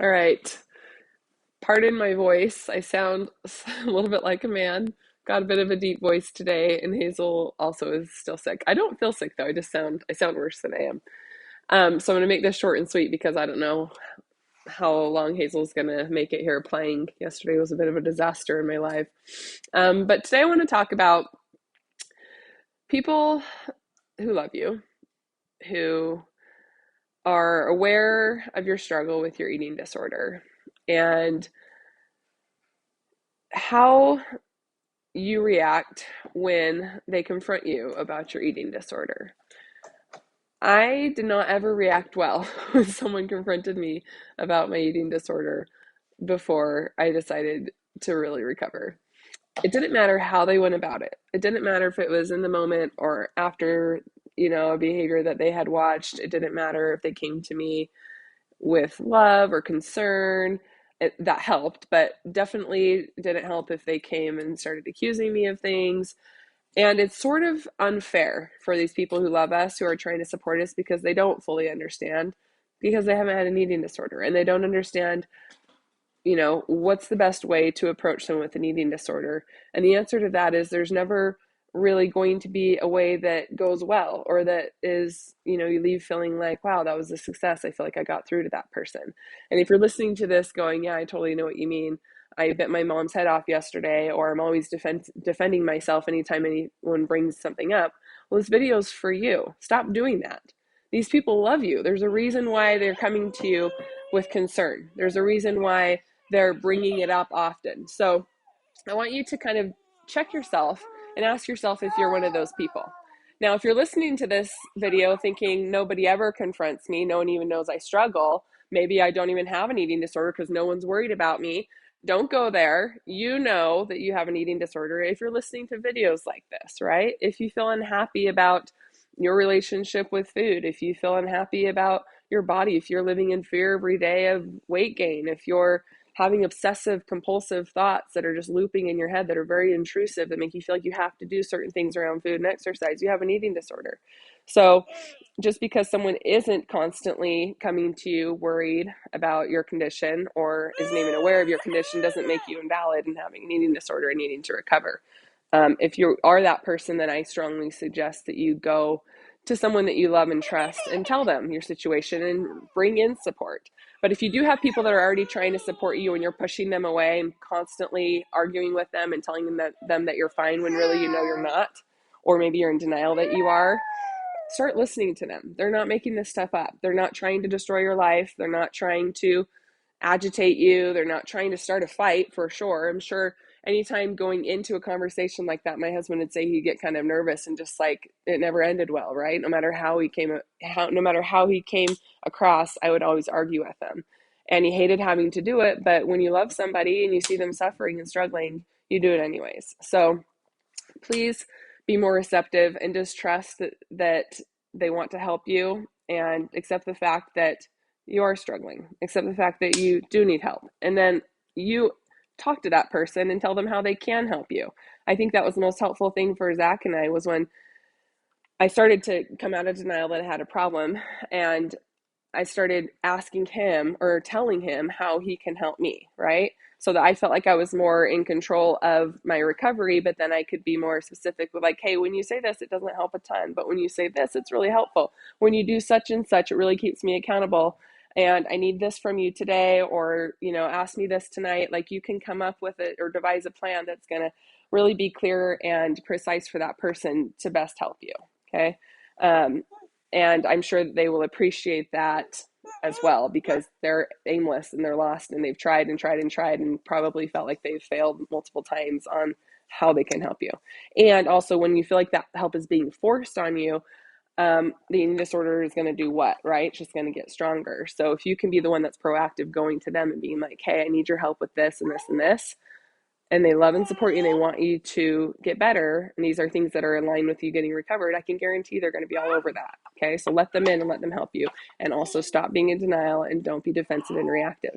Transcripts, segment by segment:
All right. Pardon my voice. I sound a little bit like a man. Got a bit of a deep voice today, and Hazel also is still sick. I don't feel sick though. I sound worse than I am. So I'm gonna make this short and sweet because I don't know how long Hazel's gonna make it here playing. Yesterday was a bit of a disaster in my life. But today I want to talk about people who love you, who are aware of your struggle with your eating disorder, and how you react when they confront you about your eating disorder. I did not ever react well when someone confronted me about my eating disorder before I decided to really recover. It didn't matter how they went about it. It didn't matter if it was in the moment or after, a behavior that they had watched. It didn't matter if they came to me with love or concern. That helped, but definitely didn't help if they came and started accusing me of things. And it's sort of unfair for these people who love us, who are trying to support us, because they don't fully understand, because they haven't had an eating disorder and they don't understand, what's the best way to approach someone with an eating disorder. And the answer to that is there's never really going to be a way that goes well, or that is, you leave feeling like, wow, that was a success. I feel like I got through to that person. And if you're listening to this going, yeah, I totally know what you mean. I bit my mom's head off yesterday, or I'm always defending myself anytime anyone brings something up. Well, this video's for you. Stop doing that. These people love you. There's a reason why they're coming to you with concern. There's a reason why they're bringing it up often. So I want you to kind of check yourself and ask yourself if you're one of those people. Now, if you're listening to this video thinking nobody ever confronts me, no one even knows I struggle, maybe I don't even have an eating disorder because no one's worried about me, don't go there. You know that you have an eating disorder if you're listening to videos like this, right? If you feel unhappy about your relationship with food, if you feel unhappy about your body, if you're living in fear every day of weight gain, if you're having obsessive compulsive thoughts that are just looping in your head that are very intrusive, that make you feel like you have to do certain things around food and exercise, you have an eating disorder. So just because someone isn't constantly coming to you worried about your condition or isn't even aware of your condition doesn't make you invalid in having an eating disorder and needing to recover. If you are that person, then I strongly suggest that you go to someone that you love and trust and tell them your situation and bring in support. But if you do have people that are already trying to support you and you're pushing them away and constantly arguing with them and telling them that you're fine when really you know you're not, or maybe you're in denial that you are, start listening to them. They're not making this stuff up. They're not trying to destroy your life. They're not trying to agitate you. They're not trying to start a fight, for sure. I'm sure anytime going into a conversation like that, my husband would say he'd get kind of nervous and just like it never ended well, right? No matter how he came across, I would always argue with him. And he hated having to do it, but when you love somebody and you see them suffering and struggling, you do it anyways. So please be more receptive and just trust that they want to help you, and accept the fact that you are struggling, accept the fact that you do need help. And then you talk to that person and tell them how they can help you. I think that was the most helpful thing for Zach and I, was when I started to come out of denial that I had a problem, and I started asking him or telling him how he can help me, right? So that I felt like I was more in control of my recovery, but then I could be more specific with like, hey, when you say this, it doesn't help a ton, but when you say this, it's really helpful. When you do such and such, it really keeps me accountable. And I need this from you today, or, ask me this tonight. Like, you can come up with it or devise a plan that's going to really be clear and precise for that person to best help you. Okay. Um, and I'm sure that they will appreciate that as well, because they're aimless and they're lost and they've tried and tried and tried and probably felt like they've failed multiple times on how they can help you. And also, when you feel like that help is being forced on you, the eating disorder is going to do what, right? It's just going to get stronger. So if you can be the one that's proactive, going to them and being like, hey, I need your help with this and this and this, and they love and support you and they want you to get better, and these are things that are in line with you getting recovered, I can guarantee they're going to be all over that. Okay, so let them in and let them help you, and also stop being in denial and don't be defensive and reactive.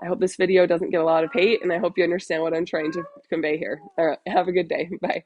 I hope this video doesn't get a lot of hate, and I hope you understand what I'm trying to convey here. All right, have a good day. Bye.